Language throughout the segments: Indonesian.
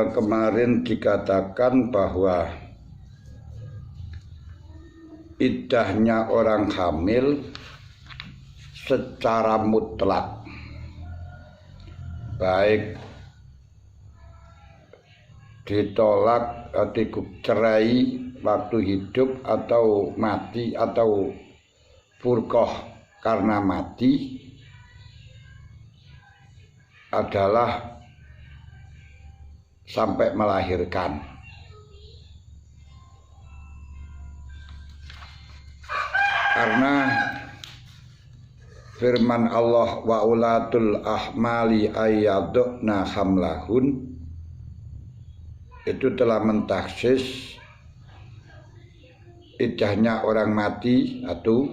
Kemarin dikatakan bahwa iddahnya orang hamil secara mutlak, baik ditolak atau cerai waktu hidup atau mati atau furqah karena mati, adalah sampai melahirkan. Karena firman Allah, wa ulatul ahmali ayyadna hamlahun, itu telah mentaksis iddahnya orang mati atau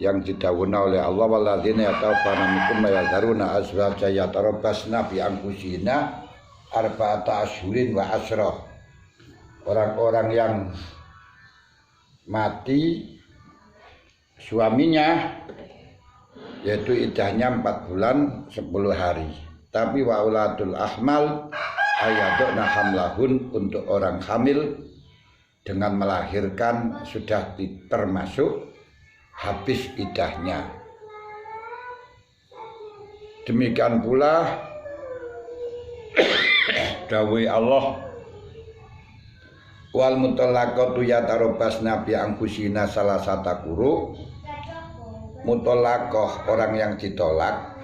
yang didhawuhna oleh Allah, walladzina yatawaffawna minkum wa yadharuna azwajan yatarabbasna bi anfusihina arba'ata asyhurin wa asra. Orang-orang yang mati suaminya, yaitu iddahnya 4 bulan 10 hari. Tapi wa ulatul ahmal ayyadna hamlahun, untuk orang hamil dengan melahirkan sudah termasuk habis iddahnya. Demikian pula dawuh Allah, wal mutallaqatu yatarabbasna bi anfusina salasata quru. Mutallaqah, orang yang ditolak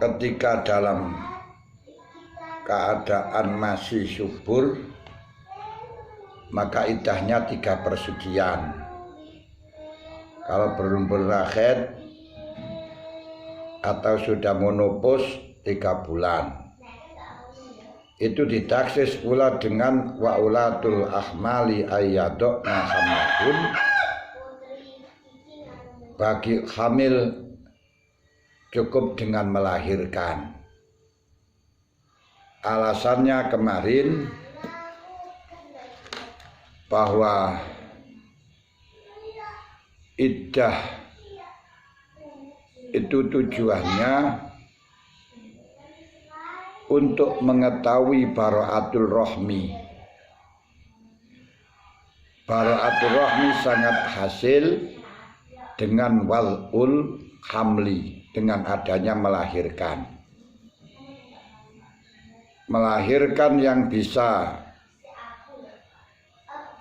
ketika dalam keadaan masih subur, maka iddahnya 3 persucian. Kalau belum berakhir atau sudah menopause 3 bulan. Itu ditaksis pula dengan wa ulatul ahmali ayyadna hamlahun, bagi hamil cukup dengan melahirkan. Alasannya kemarin bahwa iddah itu tujuannya untuk mengetahui bara'atul rahmi. Bara'atul rahmi sangat hasil dengan wal'ul hamli, dengan adanya melahirkan. Melahirkan yang bisa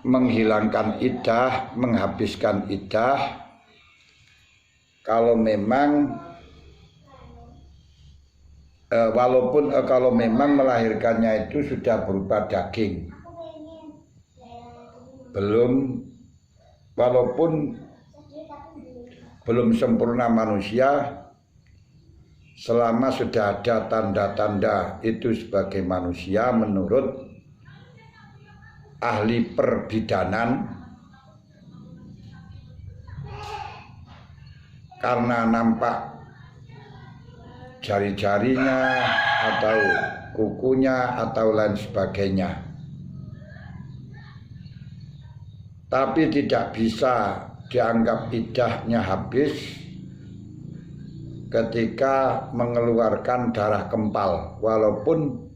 menghilangkan iddah, menghabiskan iddah, kalau memang kalau memang melahirkannya itu sudah berupa daging, walaupun belum sempurna manusia, selama sudah ada tanda-tanda itu sebagai manusia menurut ahli perbidanan, karena nampak jari-jarinya atau kukunya atau lain sebagainya, tapi tidak bisa dianggap iddahnya habis ketika mengeluarkan darah kempal. Walaupun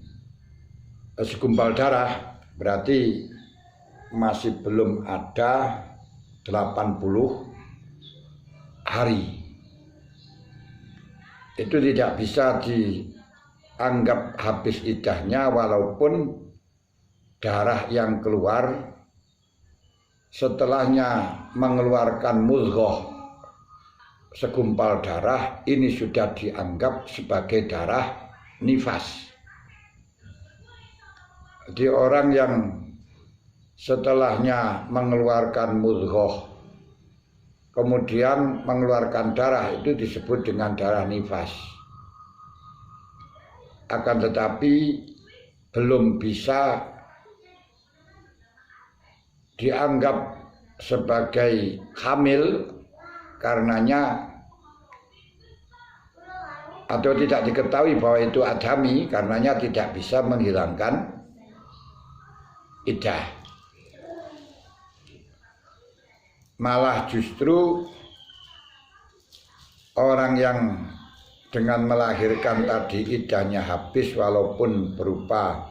segumpal darah, berarti masih belum ada 80 hari. Itu tidak bisa dianggap habis iddahnya, walaupun darah yang keluar setelahnya mengeluarkan mudghah, segumpal darah, ini sudah dianggap sebagai darah nifas. Jadi orang yang setelahnya mengeluarkan mudghah kemudian mengeluarkan darah, itu disebut dengan darah nifas. Akan tetapi belum bisa dianggap sebagai hamil, karenanya, atau tidak diketahui bahwa itu adami, karenanya tidak bisa menghilangkan iddah. Malah justru orang yang dengan melahirkan tadi iddahnya habis walaupun berupa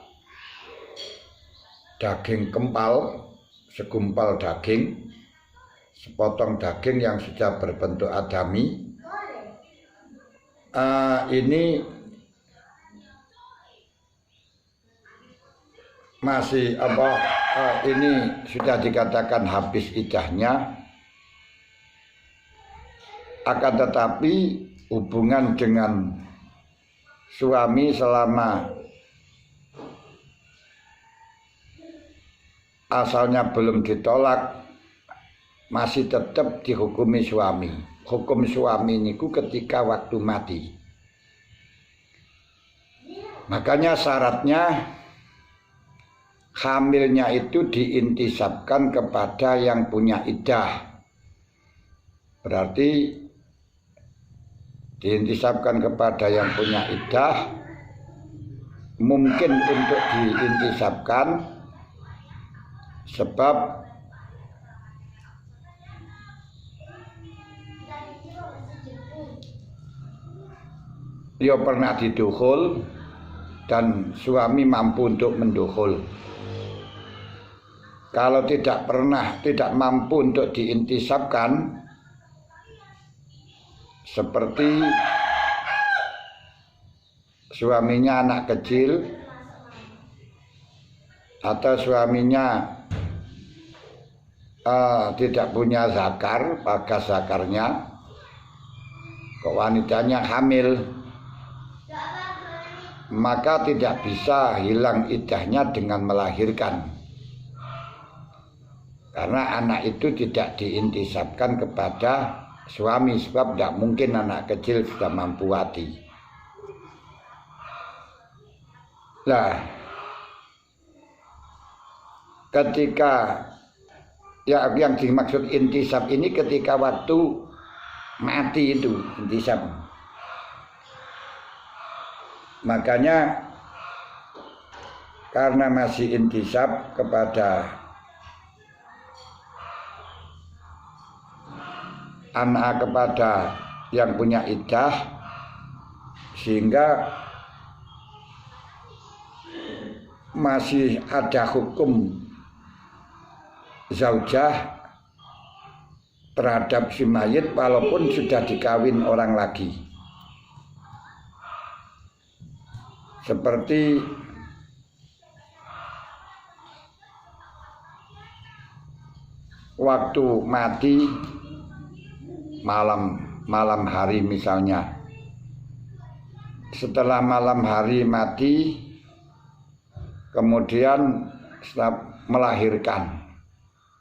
daging kempal, segumpal daging, sepotong daging yang sudah berbentuk adami, ini masih ini sudah dikatakan habis iddahnya. Akan tetapi hubungan dengan suami selama asalnya belum ditolak masih tetap dihukumi suami. Hukum suami niku ketika waktu mati. Makanya syaratnya hamilnya itu diintisabkan kepada yang punya iddah. Berarti diintisabkan kepada yang punya iddah, mungkin untuk diintisabkan sebab dia pernah didukhul dan suami mampu untuk mendukhul. Kalau tidak mampu untuk diintisabkan, seperti suaminya anak kecil atau suaminya tidak punya zakar, bagas zakarnya, kok wanitanya hamil, maka tidak bisa hilang iddahnya dengan melahirkan. Karena anak itu tidak diintisabkan kepada suami, sebab tidak mungkin anak kecil sudah mampu wati. Nah, ketika yang dimaksud intisab ini ketika waktu mati itu intisab. Makanya karena masih intisab kepada anak, kepada yang punya iddah, sehingga masih ada hukum zaujah terhadap si mayit walaupun sudah dikawin orang lagi. Seperti waktu mati malam hari misalnya, setelah malam hari mati kemudian melahirkan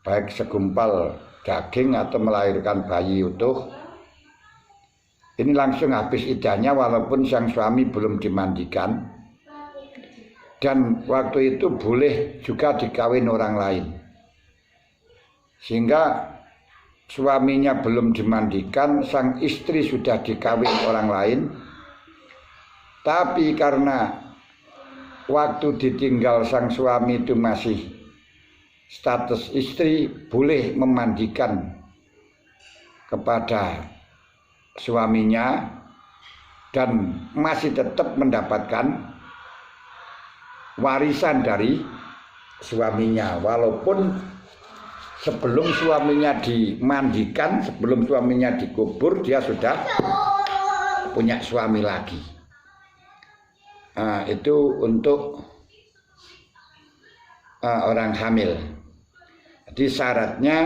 baik segumpal daging atau melahirkan bayi utuh, ini langsung habis iddahnya walaupun sang suami belum dimandikan, dan waktu itu boleh juga dikawin orang lain, sehingga suaminya belum dimandikan, sang istri sudah dikawin orang lain, tapi karena waktu ditinggal sang suami itu masih status istri, boleh memandikan kepada suaminya dan masih tetap mendapatkan warisan dari suaminya, walaupun sebelum suaminya dimandikan, sebelum suaminya dikubur, dia sudah punya suami lagi. Nah, itu untuk orang hamil. Jadi syaratnya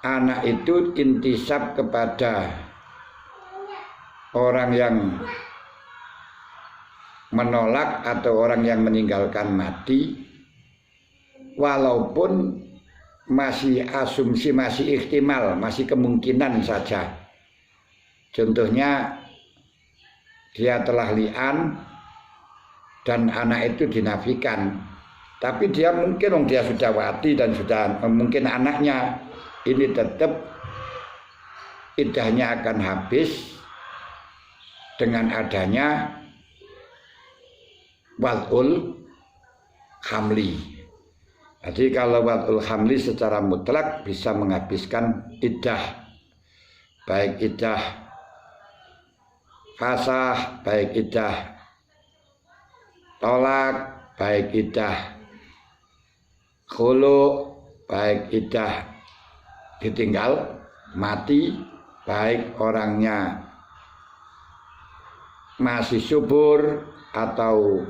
anak itu intisab kepada orang yang menolak atau orang yang meninggalkan mati, walaupun masih asumsi, masih ihtimal, masih kemungkinan saja. Contohnya dia telah li'an dan anak itu dinafikan, tapi dia mungkin dia sudah wati dan sudah mungkin anaknya ini tetap iddahnya akan habis dengan adanya wad'ul hamli. Jadi kalau wad'ul hamli secara mutlak bisa menghabiskan iddah, baik iddah fasah baik iddah, tolak baik iddah, khulu baik iddah ditinggal mati, baik orangnya masih subur atau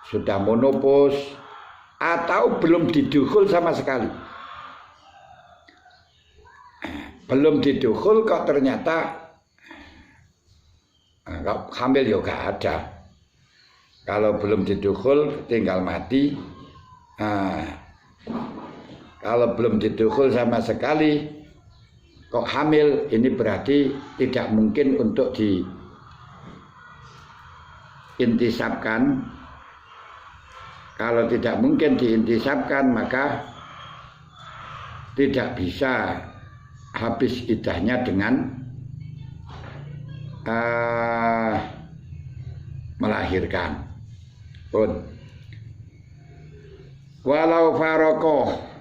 sudah monopos atau belum didukhul sama sekali. Belum didukhul kok ternyata kok hamil ya gak ada. Kalau belum didukhul tinggal mati. Kalau belum didukhul sama sekali kok hamil, ini berarti tidak mungkin untuk diintisabkan. Kalau tidak mungkin diintisabkan maka tidak bisa habis iddahnya dengan melahirkan pun. Walau faraqah